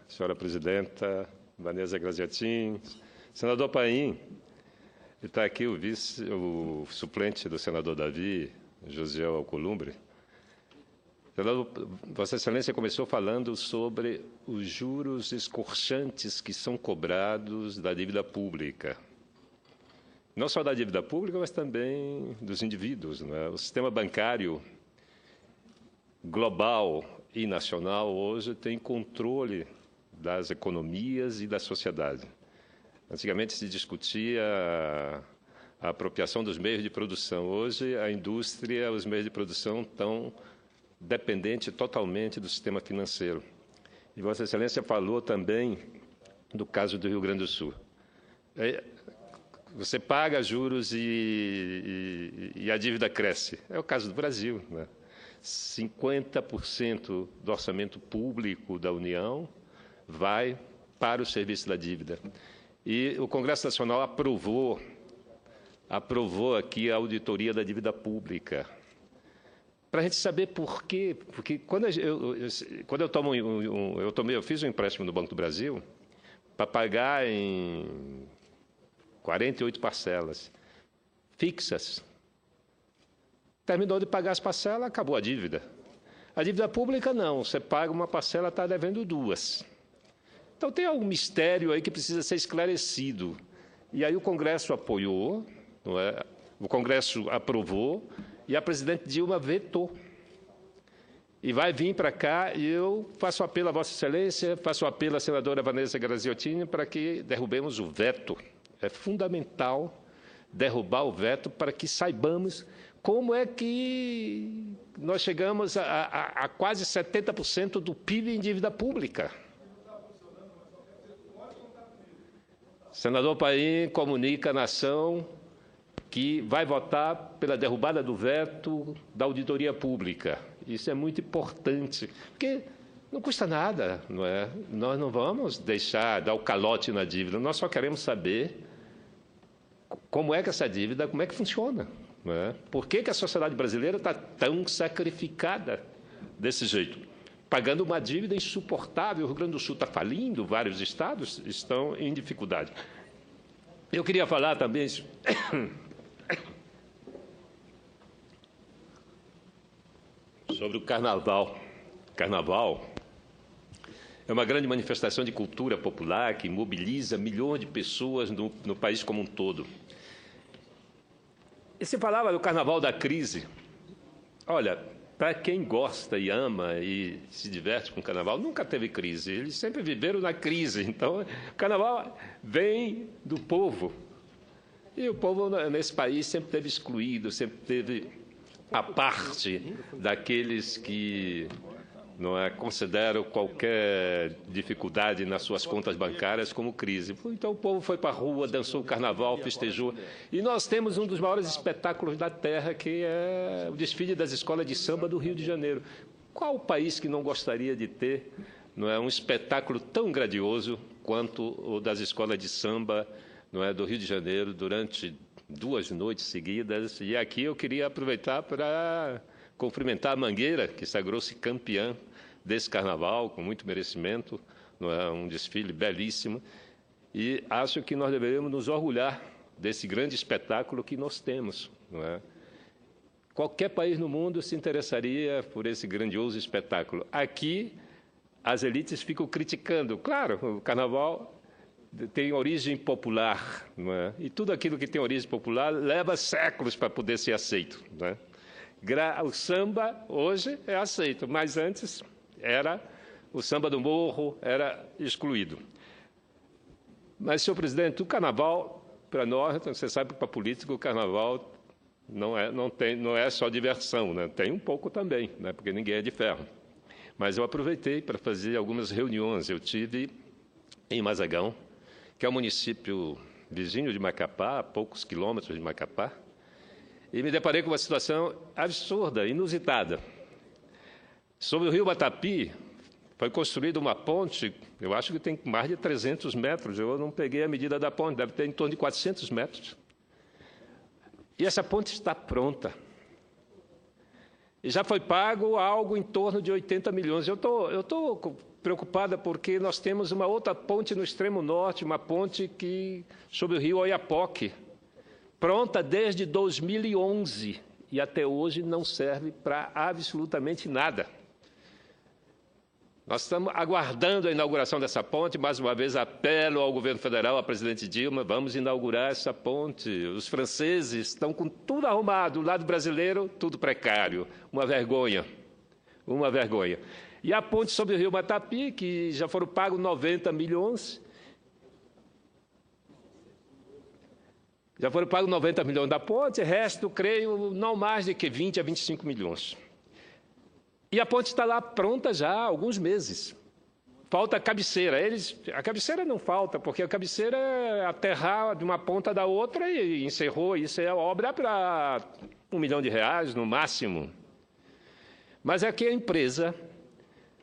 senhora presidenta Vanessa Graziotin, senador Paim, e está aqui o suplente do senador Davi, Josiel Alcolumbre. Senador, Vossa Excelência começou falando sobre os juros escorchantes que são cobrados da dívida pública. Não só da dívida pública, mas também dos indivíduos, não é? O sistema bancário global e nacional hoje tem controle das economias e da sociedade. Antigamente se discutia a apropriação dos meios de produção. Hoje a indústria, os meios de produção estão dependentes totalmente do sistema financeiro. E Vossa Excelência falou também do caso do Rio Grande do Sul. Você paga juros e a dívida cresce. É o caso do Brasil, né? 50% do orçamento público da União vai para o serviço da dívida. E o Congresso Nacional aprovou aqui a auditoria da dívida pública. Para a gente saber por quê. Porque quando eu fiz um empréstimo no Banco do Brasil para pagar em 48 parcelas fixas. Terminou de pagar as parcelas, acabou a dívida. A dívida pública, não. Você paga uma parcela, está devendo duas. Então, tem algum mistério aí que precisa ser esclarecido. E aí o Congresso apoiou, não é? O Congresso aprovou e a presidente Dilma vetou. E vai vir para cá e eu faço apelo a Vossa Excelência, faço apelo à senadora Vanessa Graziotin para que derrubemos o veto. É fundamental derrubar o veto para que saibamos como é que nós chegamos a quase 70% do PIB em dívida pública. Senador Paim comunica à nação que vai votar pela derrubada do veto da auditoria pública. Isso é muito importante, porque não custa nada, não é? Nós não vamos deixar dar o calote na dívida, nós só queremos saber como é que essa dívida, como é que funciona. Não é? Por que a sociedade brasileira está tão sacrificada desse jeito? Pagando uma dívida insuportável, o Rio Grande do Sul está falindo, vários estados estão em dificuldade. Eu queria falar também sobre o Carnaval. Carnaval é uma grande manifestação de cultura popular que mobiliza milhões de pessoas no país como um todo. E se falava do Carnaval da crise. Olha, para quem gosta e ama e se diverte com o Carnaval, nunca teve crise. Eles sempre viveram na crise. Então, o Carnaval vem do povo. E o povo nesse país sempre teve excluído, sempre teve a parte daqueles que consideram qualquer dificuldade nas suas contas bancárias como crise. Então, o povo foi para a rua, dançou o Carnaval, festejou. E nós temos um dos maiores espetáculos da Terra, que é o desfile das escolas de samba do Rio de Janeiro. Qual o país que não gostaria de ter um espetáculo tão grandioso quanto o das escolas de samba do Rio de Janeiro durante 2 noites seguidas? E aqui eu queria aproveitar para cumprimentar a Mangueira, que sagrou-se campeã desse carnaval, com muito merecimento, um desfile belíssimo, e acho que nós deveríamos nos orgulhar desse grande espetáculo que nós temos. Não é? Qualquer país no mundo se interessaria por esse grandioso espetáculo. Aqui, as elites ficam criticando. Claro, o carnaval tem origem popular, não é? E tudo aquilo que tem origem popular leva séculos para poder ser aceito. Não é? O samba hoje é aceito, mas antes era o samba do morro, era excluído. Mas, senhor presidente, o carnaval, para nós, você sabe que para político o carnaval não é só diversão, né? Tem um pouco também, né? Porque ninguém é de ferro. Mas eu aproveitei para fazer algumas reuniões. Eu tive em Mazagão, que é um município vizinho de Macapá, a poucos quilômetros de Macapá, e me deparei com uma situação absurda, inusitada. Sobre o rio Batapi, foi construída uma ponte, eu acho que tem mais de 300 metros, eu não peguei a medida da ponte, deve ter em torno de 400 metros. E essa ponte está pronta. E já foi pago algo em torno de 80 milhões. Eu estou preocupada porque nós temos uma outra ponte no extremo norte, uma ponte sobre o rio Oiapoque, pronta desde 2011 e até hoje não serve para absolutamente nada. Nós estamos aguardando a inauguração dessa ponte. Mais uma vez, apelo ao governo federal, à presidente Dilma, vamos inaugurar essa ponte. Os franceses estão com tudo arrumado, o lado brasileiro, tudo precário. Uma vergonha, uma vergonha. E a ponte sobre o rio Matapi, que já foram pagos 90 milhões. Já foram pagos 90 milhões da ponte, resto, creio, não mais de que 20 a 25 milhões. E a ponte está lá pronta já há alguns meses. Falta a cabeceira. A cabeceira não falta, porque a cabeceira é aterrar de uma ponta da outra e encerrou. Isso é obra para R$1 milhão no máximo. Mas é que a empresa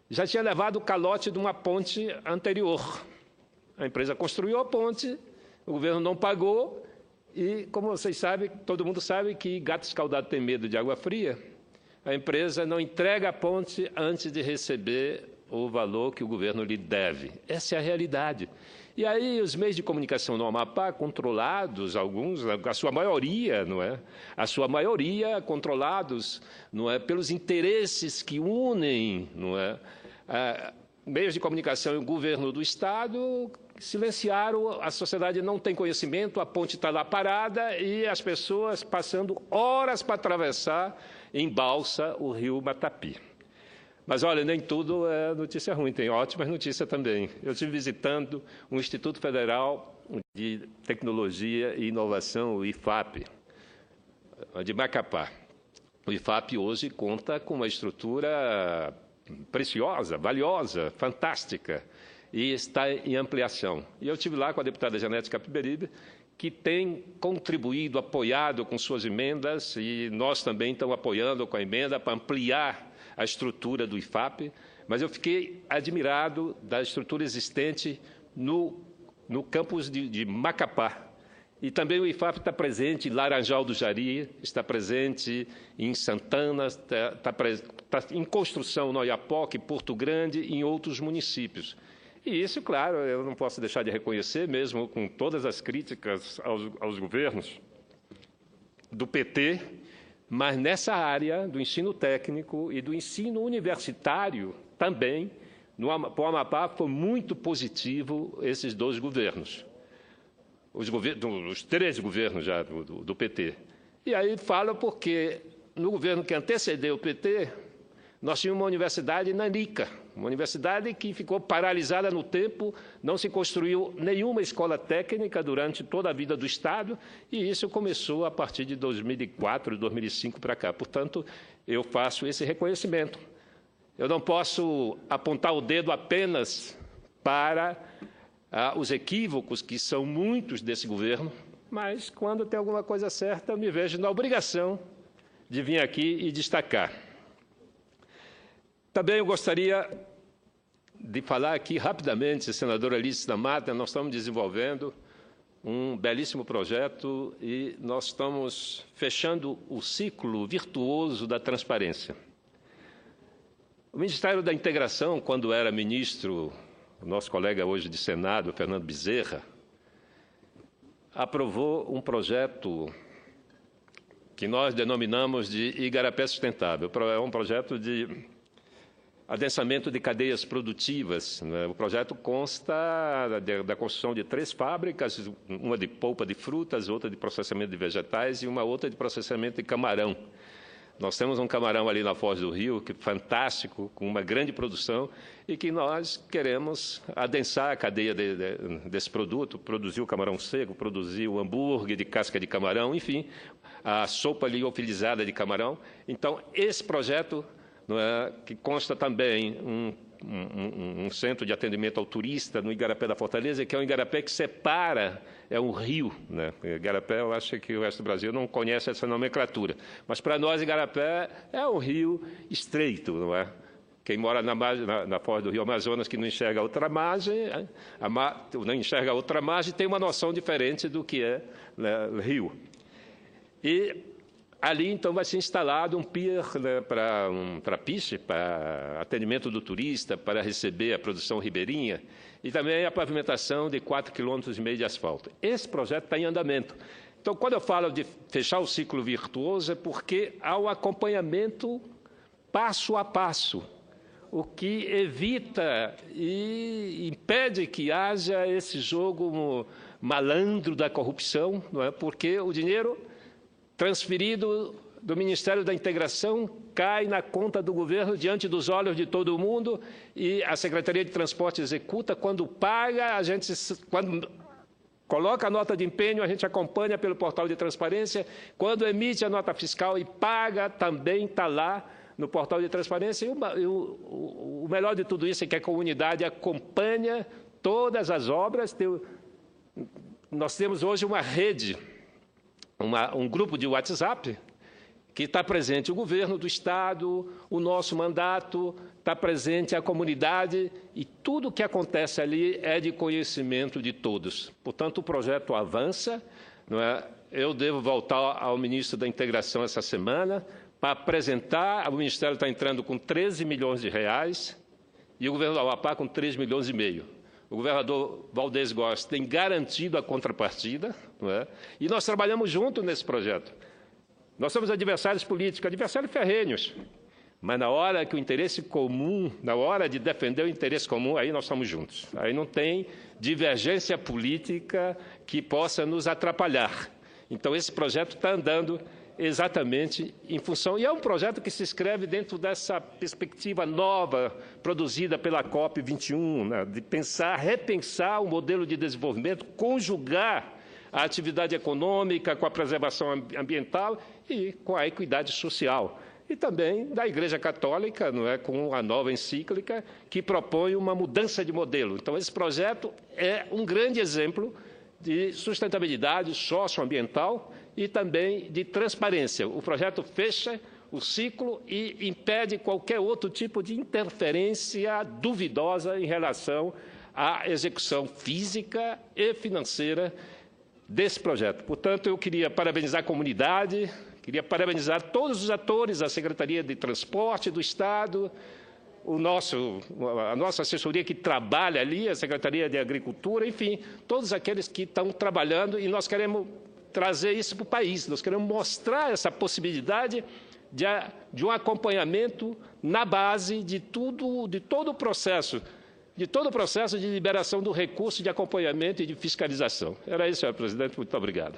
já tinha levado o calote de uma ponte anterior. A empresa construiu a ponte, o governo não pagou e, como vocês sabem, todo mundo sabe que gato escaldado tem medo de água fria. A empresa não entrega a ponte antes de receber o valor que o governo lhe deve. Essa é a realidade. E aí os meios de comunicação no Amapá, controlados, alguns, a sua maioria, não é? A sua maioria controlados, não é? Pelos interesses que unem, não é? Meios de comunicação e o governo do Estado silenciaram, a sociedade não tem conhecimento, a ponte está lá parada e as pessoas passando horas para atravessar em balsa o rio Matapi. Mas, olha, nem tudo é notícia ruim, tem ótimas notícias também. Eu estive visitando o Instituto Federal de Tecnologia e Inovação, o IFAP, de Macapá. O IFAP hoje conta com uma estrutura preciosa, valiosa, fantástica, e está em ampliação. E eu estive lá com a deputada Janete Capiberibe, que tem contribuído, apoiado com suas emendas, e nós também estamos apoiando com a emenda para ampliar a estrutura do IFAP, mas eu fiquei admirado da estrutura existente no campus de Macapá. E também o IFAP está presente em Laranjal do Jari, está presente em Santana, está em construção no Oiapoque, Porto Grande e em outros municípios. E isso, claro, eu não posso deixar de reconhecer, mesmo com todas as críticas aos governos do PT, mas nessa área do ensino técnico e do ensino universitário também, para o Amapá foi muito positivo esses dois governos, os três governos já do PT. E aí falo porque no governo que antecedeu o PT, nós tínhamos uma universidade nanica, uma universidade que ficou paralisada no tempo, não se construiu nenhuma escola técnica durante toda a vida do Estado, e isso começou a partir de 2004, 2005 para cá. Portanto, eu faço esse reconhecimento. Eu não posso apontar o dedo apenas para os equívocos, que são muitos desse governo, mas quando tem alguma coisa certa, eu me vejo na obrigação de vir aqui e destacar. Também eu gostaria de falar aqui rapidamente, senadora Alice da Mata, nós estamos desenvolvendo um belíssimo projeto e nós estamos fechando o ciclo virtuoso da transparência. O Ministério da Integração, quando era ministro, o nosso colega hoje de Senado, Fernando Bezerra, aprovou um projeto que nós denominamos de Igarapé Sustentável. É um projeto de adensamento de cadeias produtivas. O projeto consta da construção de 3 fábricas, uma de polpa de frutas, outra de processamento de vegetais e uma outra de processamento de camarão. Nós temos um camarão ali na Foz do Rio, que é fantástico, com uma grande produção, e que nós queremos adensar a cadeia desse produto, produzir o camarão seco, produzir o hambúrguer de casca de camarão, enfim, a sopa liofilizada de camarão. Então, esse projeto, que consta também um centro de atendimento ao turista no Igarapé da Fortaleza, que é um Igarapé que separa, é um rio. Igarapé, eu acho que o resto do Brasil não conhece essa nomenclatura, mas para nós Igarapé é um rio estreito, não é? Quem mora na foz do rio Amazonas, que não enxerga outra margem, não enxerga outra margem, tem uma noção diferente do que é rio. E ali, então, vai ser instalado um pier, né, para um trapiche, para atendimento do turista, para receber a produção ribeirinha, e também a pavimentação de 4,5 km de asfalto. Esse projeto está em andamento. Então, quando eu falo de fechar o ciclo virtuoso, é porque há o acompanhamento passo a passo, o que evita e impede que haja esse jogo malandro da corrupção, não é? Porque o dinheiro transferido do Ministério da Integração cai na conta do governo diante dos olhos de todo mundo e a Secretaria de Transporte executa. Quando paga, quando coloca a nota de empenho, a gente acompanha pelo portal de transparência. Quando emite a nota fiscal e paga, também está lá no portal de transparência. E o melhor de tudo isso é que a comunidade acompanha todas as obras. Nós temos hoje uma rede, um grupo de WhatsApp, que está presente o governo do Estado, o nosso mandato, está presente a comunidade, e tudo o que acontece ali é de conhecimento de todos. Portanto, o projeto avança. Não é? Eu devo voltar ao ministro da Integração essa semana para apresentar. O Ministério está entrando com 13 milhões de reais e o governo do Amapá com 3,5 milhões. O governador Valdez Góes tem garantido a contrapartida, não é? E nós trabalhamos junto nesse projeto. Nós somos adversários políticos, adversários ferrenhos, mas na hora que o interesse comum, na hora de defender o interesse comum, aí nós estamos juntos. Aí não tem divergência política que possa nos atrapalhar. Então, esse projeto está andando exatamente em função. E é um projeto que se inscreve dentro dessa perspectiva nova produzida pela COP21, né, de repensar o modelo de desenvolvimento, conjugar a atividade econômica com a preservação ambiental e com a equidade social. E também da Igreja Católica, não é, com a nova encíclica, que propõe uma mudança de modelo. Então, esse projeto é um grande exemplo de sustentabilidade socioambiental e também de transparência. O projeto fecha o ciclo e impede qualquer outro tipo de interferência duvidosa em relação à execução física e financeira desse projeto. Portanto, eu queria parabenizar a comunidade, queria parabenizar todos os atores, a Secretaria de Transporte do Estado, a nossa assessoria que trabalha ali, a Secretaria de Agricultura, enfim, todos aqueles que estão trabalhando, e nós queremos trazer isso para o país, nós queremos mostrar essa possibilidade de um acompanhamento na base de todo o processo de liberação do recurso de acompanhamento e de fiscalização. Era isso, senhor presidente. Muito obrigado.